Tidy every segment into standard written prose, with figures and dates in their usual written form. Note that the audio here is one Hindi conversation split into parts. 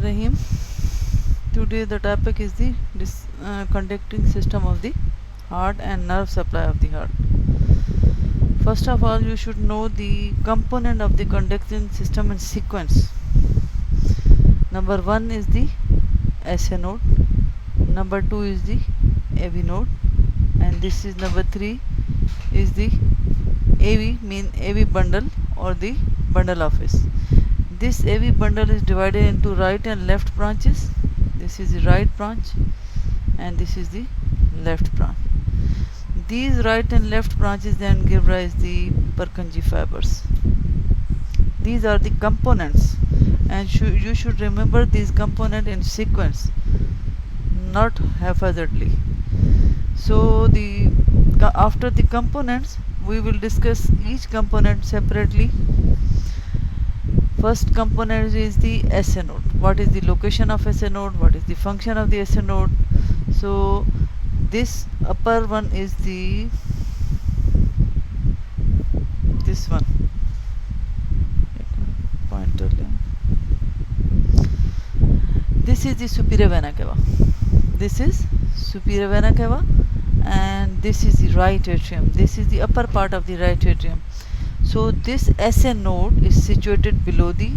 Rahim. Today the topic is the conducting system of the heart and nerve supply of the heart. First of all, you should know the component of the conducting system in sequence. Number 1 is the SA node, number 2 is the AV node, and this is number 3 is the AV bundle or the bundle office. This AV bundle is divided into right and left branches. This is the right branch and this is the left branch. These right and left branches then give rise the Purkinje fibers. These are the components, and you should remember these components in sequence, not haphazardly. So after the components, we will discuss each component separately. First component is the SA node. What is the location of SA node? What is the function of the SA node? So this upper one is this one. Pointer. This is the superior vena cava. This is superior vena cava, and this is the right atrium. This is the upper part of the right atrium. So this SA node is situated below the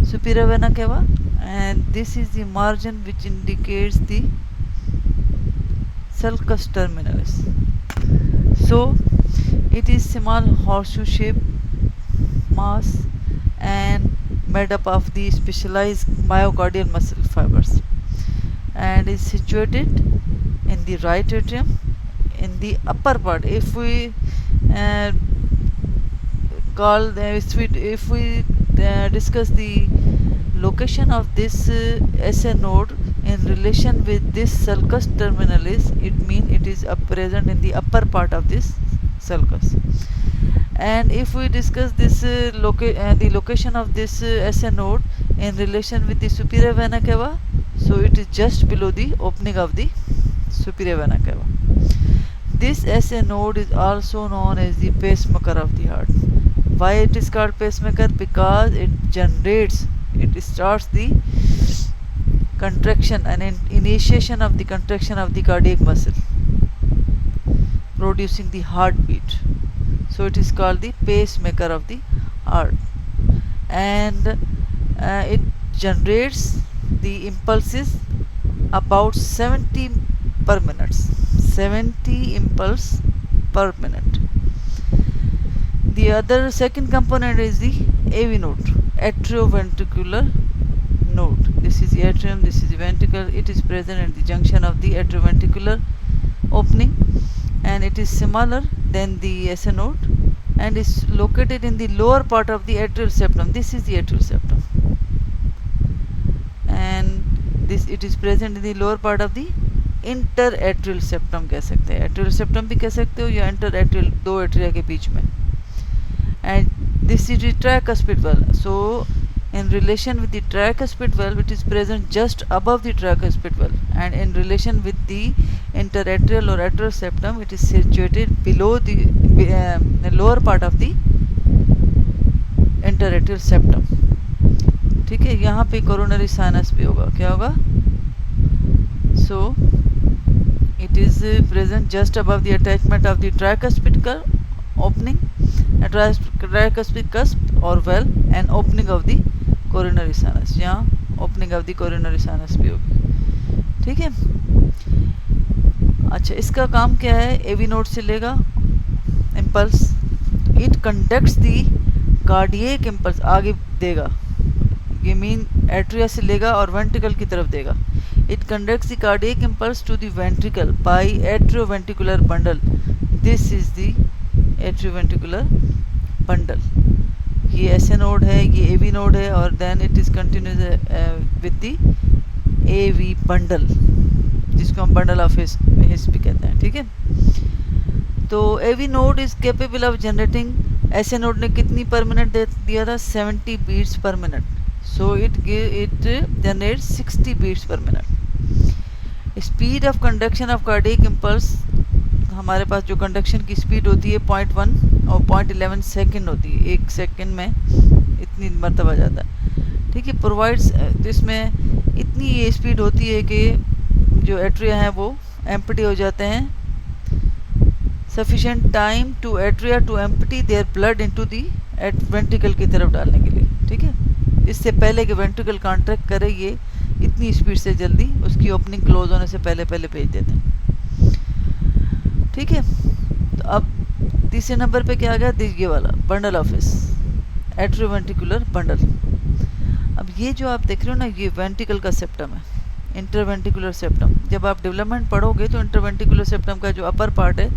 superior vena cava, and this is the margin which indicates the sulcus terminalis. So it is small horseshoe shaped mass and made up of the specialized myocardial muscle fibers, and is situated in the right atrium in the upper part. If we discuss the location of this SA node in relation with this sulcus terminalis, it means it is present in the upper part of this sulcus. And if we discuss this the location of this SA node in relation with the superior vena cava, so it is just below the opening of the superior vena cava. This SA node is also known as the pacemaker of the heart. Why it is called pacemaker? Because it starts the contraction and initiation of the contraction of the cardiac muscle, producing the heartbeat. So it is called the pacemaker of the heart, and it generates the impulses about 70 per minute. 70 impulse per minute. The other second component is the AV node, atrioventricular node. This is the atrium, this is the ventricle. It is present at the junction of the atrioventricular opening, and it is smaller than the SA node and is located in the lower part of the atrial septum. This is the atrial septum, and it is present in the lower part of the interatrial septum कह सकते हैं. atrial septum भी कह सकते हो या interatrial, दो एट्रिया के बीच में. And this is the tricuspid valve. So in relation with the tricuspid valve, it is present just above the tricuspid valve, and in relation with the interatrial or atrial septum, it is situated below the lower part of the interatrial septum. ठीक है, यहाँ पे coronary sinus भी होगा. क्या होगा? So it is present just above the attachment of the tricuspid opening, tricuspid cusp or valve, and opening of the coronary sinus. यहाँ opening of the coronary sinus भी होगी. ठीक है. अच्छा, इसका काम क्या है? AV node से लेगा impulse, it conducts the cardiac impulse, आगे देगा. ये मीन एट्रिया से लेगा और वेंट्रिकल की तरफ देगा. It conducts the cardiac impulse to the ventricle by atrioventricular bundle. This is the atrioventricular bundle. ये SA node है, ये AV node है, और then it is continuous with the AV bundle, जिसको हम bundle of His भी कहते हैं. ठीक है. तो AV node is capable of generating, SA node ने कितनी per minute दिया था? 70 beats per minute. So it generates 60 beats per minute. Speed of conduction of cardiac impulse, हमारे पास जो कंडक्शन की स्पीड होती है 0.1 और 0.11 सेकेंड होती है. 1 सेकेंड में इतनी मरतबा जाता है. ठीक है, प्रोवाइड्स, तो इसमें इतनी ये स्पीड होती है कि जो एट्रिया हैं वो एम्प्टी हो जाते हैं, sufficient time to atria to empty their blood into the ventricle की तरफ डालने के लिए। ठीक है, इससे पहले कि वेंट्रिकल कॉन्ट्रैक्ट करे, ये इतनी स्पीड से जल्दी उसकी ओपनिंग क्लोज होने से पहले पहले भेज देते हैं। ठीक है, तो अब तीसरे नंबर पे क्या आ गया, ये वाला बंडल ऑफ एट्रोवेंट्रिकुलर बंडल। अब ये जो आप देख रहे हो ना, ये वेंट्रिकल का सेप्टम है, इंटरवेंट्रिकुलर सेप्टम। जब आप डेवलपमेंट पढ़ोगे तो इंटरवेंट्रिकुलर सेप्टम का जो अपर पार्ट है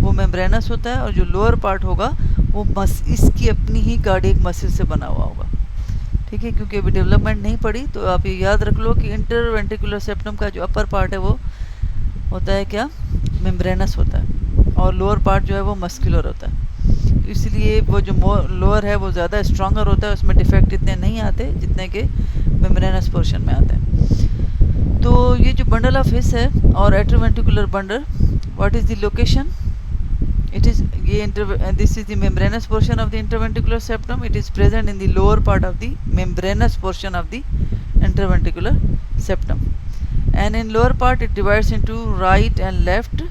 वो मेम्ब्रेनस होता है, और जो लोअर पार्ट होगा वो इसकी अपनी ही कार्डियक मसल से बना हुआ होगा। ठीक है, क्योंकि अभी डेवलपमेंट नहीं पड़ी, तो आप ये याद रख लो कि इंटरवेंट्रिकुलर सेप्टम का जो अपर पार्ट है वो होता है क्या, मेम्ब्रेनस होता है, और लोअर पार्ट जो है वो मस्कुलर होता है। तो इसलिए वो जो लोअर है वो ज़्यादा स्ट्रॉन्गर होता है, उसमें डिफेक्ट इतने नहीं आते जितने के मेम्ब्रेनस पोर्शन में आते हैं। तो ये जो बंडल ऑफ हिस है और atrioventricular bundle, what is the location, it is this is the membranous portion of the interventricular septum. It is present in the lower part of the membranous portion of the interventricular septum, and in lower part it divides into right and left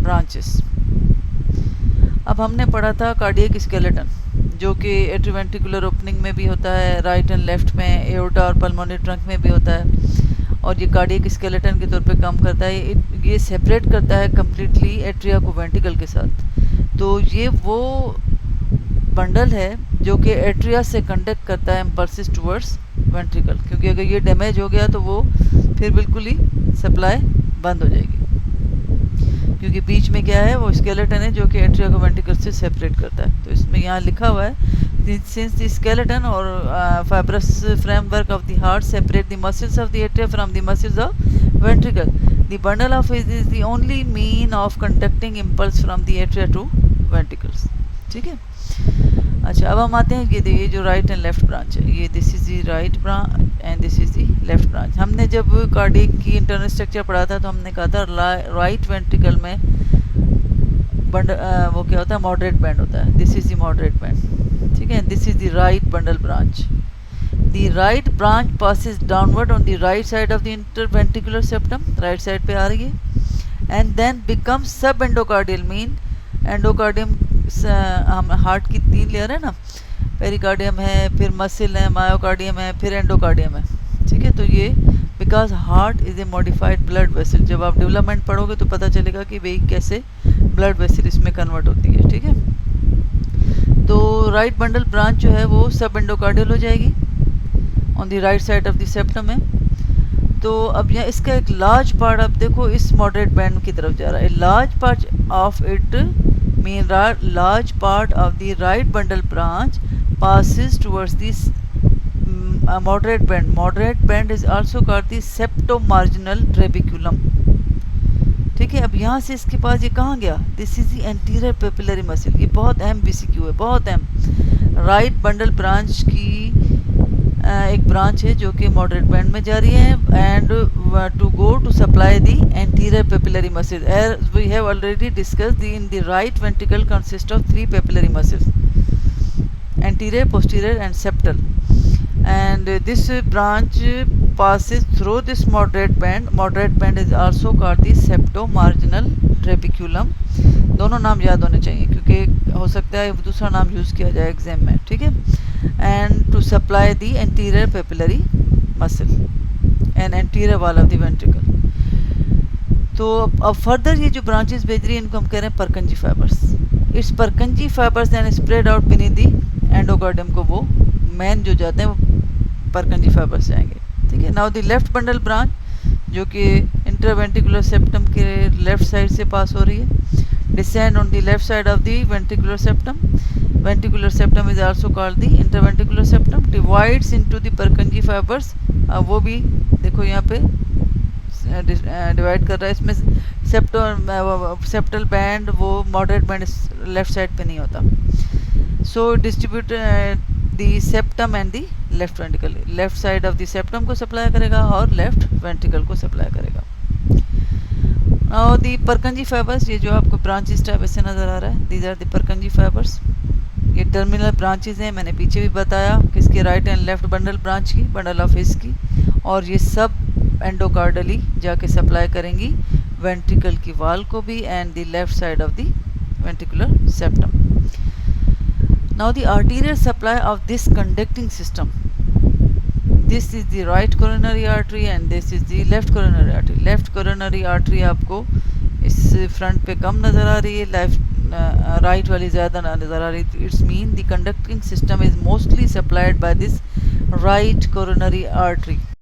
branches. अब हमने पढ़ा था कार्डियक स्केलेटन, जो कि एट्रोवेंट्रिकुलर ओपनिंग में भी होता है, राइट एंड लेफ्ट में, एओर्टा और पल्मोनरी ट्रंक में भी होता है, और ये कार्डियक स्केलेटन के तौर पे काम करता है। ये सेपरेट करता है कम्प्लीटली एट्रिया को वेंट्रिकल के साथ। तो ये वो बंडल है जो कि एट्रिया से कंडक्ट करता है इम्पल्सिस टुवर्ड्स वेंट्रिकल, क्योंकि अगर ये डैमेज हो गया तो वो फिर बिल्कुल ही सप्लाई बंद हो जाएगी, क्योंकि बीच में क्या है, वो स्केलेटन है जो कि एट्रिया को वेंट्रिकल से सेपरेट करता है। तो इसमें यहाँ लिखा हुआ है, सिंस द स्केलेटन और fibrous framework of the heart separate the muscles of the atria from the muscles of ventricle, the bundle of His is the only mean of conducting impulse from the atria to ventricles. ठीक है, अच्छा अब हम आते हैं ये जो राइट एंड लेफ्ट ब्रांच है, ये this is the right branch and this is the left branch. हमने जब कार्डियक की इंटरनल स्ट्रक्चर पढ़ा था तो हमने कहा था राइट वेंट्रिकल में वो क्या होता है, मॉडरेट बैंड होता है, this is the moderate band. ठीक है, this is the right bundle branch. The right branch passes downward on the right side of the interventricular septum, right side पे आ रही है, एंड देन बिकम सब एंडोकार्डियल, मीन एंडोकार्डियम हम हार्ट की 3 लेयर है ना, पेरिकार्डियम है, फिर मसल है, मायोकार्डियम है, फिर एंडोकार्डियम है। ठीक है, तो ये because heart is a modified blood vessel, जब आप डेवलपमेंट पढ़ोगे तो पता चलेगा कि भाई कैसे ब्लड वेसल इसमें कन्वर्ट होती है। ठीक है, तो राइट बंडल ब्रांच जो है वो सब एंडोकार्डियल हो जाएगी on the right side of the septum में। तो अब यहाँ इसका एक लार्ज पार्ट आप देखो इस मॉडरेट बैंड की तरफ जा रहा है, large part of it mean large part of the right bundle branch passes towards this moderate band. Moderate band is also called the septomarginal trabeculum. ठीक है, अब यहाँ से इसके पास ये कहाँ गया, this is the anterior papillary muscle. ये बहुत अहम बीसीक्यू है, बहुत अहम। राइट बंडल ब्रांच की एक ब्रांच है जो कि मॉडरेट बैंड में जा रही है, and to go to supply the anterior papillary muscle. As we have already discussed, in the right ventricle consist of 3 papillary muscles, anterior, posterior and septal, and this branch passes through this moderate band. Moderate band is also called the septomarginal trabeculum. दोनों नाम याद होने चाहिए क्योंकि हो सकता है दूसरा नाम यूज़ किया जाए एग्जाम में। ठीक है, and to supply the anterior papillary muscle and anterior wall of the ventricle. तो अब फर्दर ये जो ब्रांचेस भेज रही है इनको हम कह रहे हैं Purkinje fibers. It's Purkinje fibers then spread out beneath the endocardium को, वो मेन जो जाते हैं वो परकंजी फाइबर्स जाएंगे। ठीक है, now the left bundle branch जो कि इंटरवेंट्रिकुलर सेप्टम के लेफ्ट साइड से पास हो रही है, descend on the left side of the ventricular septum. Ventricular septum is also called the interventricular septum, divides into the Purkinje fibres. वो भी देखो यहाँ पे डिवाइड कर रहा है, इसमें सेप्टल बैंड वो मॉडरेट बैंड लेफ्ट साइड पे नहीं होता। So distribute the septum and the left ventricle, left side of the septum को सप्लाई करेगा और लेफ्ट वेंट्रिकल को सप्लाई करेगा। और द परकंजी फाइबर्स, ये जो आपको ब्रांचेस टाइप ऐसे नज़र आ रहा है, these are the Purkinje fibres. ये टर्मिनल ब्रांचेज हैं, मैंने पीछे भी बताया किसके right and left bundle branch की, बंडल ऑफ हिस की, और ये सब एंडोकार्डली जाके सप्लाई करेंगी वेंट्रिकल की वाल को भी and the left side of the ventricular septum. Now the arterial supply of this conducting system. This is the right coronary artery and this is the left coronary artery. Left coronary artery आपको इस फ्रंट पे कम नज़र आ रही है, लेफ्ट राइट वाली ज़्यादा नज़र आ रही है. It's mean the conducting system is mostly supplied by this right coronary artery.